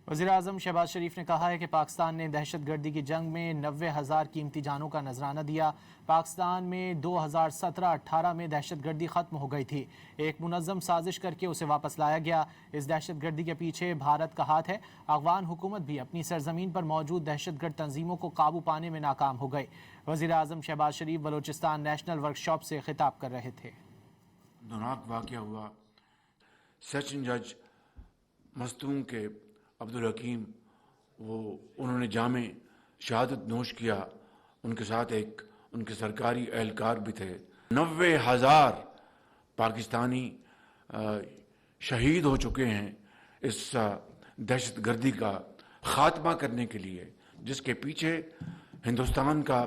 वज़ीर-ए-आज़म शहबाज शरीफ ने कहा है कि पाकिस्तान ने दहशत गर्दी की जंग में 90,000 कीमती जानों का नजराना दिया। पाकिस्तान में 2017-18 में दहशत गर्दी ख़त्म हो गई थी। एक मुनज़्ज़म साजिश करके उसे वापस लाया गया। इस दहशत गर्दी के पीछे भारत का हाथ है। अफ़गान हुकूमत भी अपनी सरजमीन पर मौजूद दहशत गर्द तंजीमों को काबू पाने में नाकाम हो गई। वज़ीर-ए-आज़म शहबाज शरीफ बलोचिस्तान नेशनल वर्कशॉप से खिताब कर रहे थे। दौनाक वाक़या हुआ। सेशन जज मस्तूम के अब्दुल हकीम उन्होंने जामे शहादत नोश किया। उनके साथ एक उनके सरकारी एहलकार भी थे। 90,000 पाकिस्तानी शहीद हो चुके हैं इस दहशत गर्दी का खात्मा करने के लिए, जिसके पीछे हिंदुस्तान का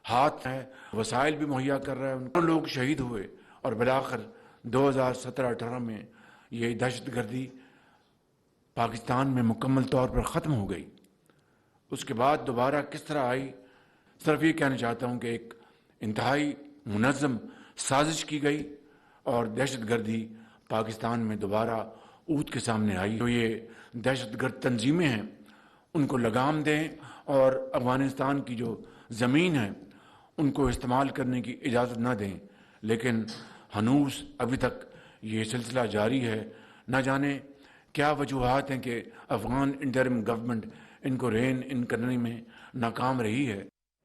हाथ है। वसाइल भी मुहैया कर रहा है। उन लोग शहीद हुए और बिलाखिर 2017-18 में ये दहशत गर्दी पाकिस्तान में मुकम्मल तौर पर ख़त्म हो गई। उसके बाद दोबारा किस तरह आई, सिर्फ ये कहना चाहता हूँ कि एक इंतहाई मुनज़्ज़म साजिश की गई और दहशत गर्दी पाकिस्तान में दोबारा ऊद के सामने आई। तो ये दहशत गर्द तंजीमें हैं, उनको लगाम दें और अफ़गानिस्तान की जो ज़मीन है उनको इस्तेमाल करने की इजाज़त न दें। लेकिन हनूस अभी तक ये सिलसिला जारी है। न जाने क्या वजूहात हैं कि अफ़गान इंटरिम गवर्नमेंट इनको रेन इन करने में नाकाम रही है।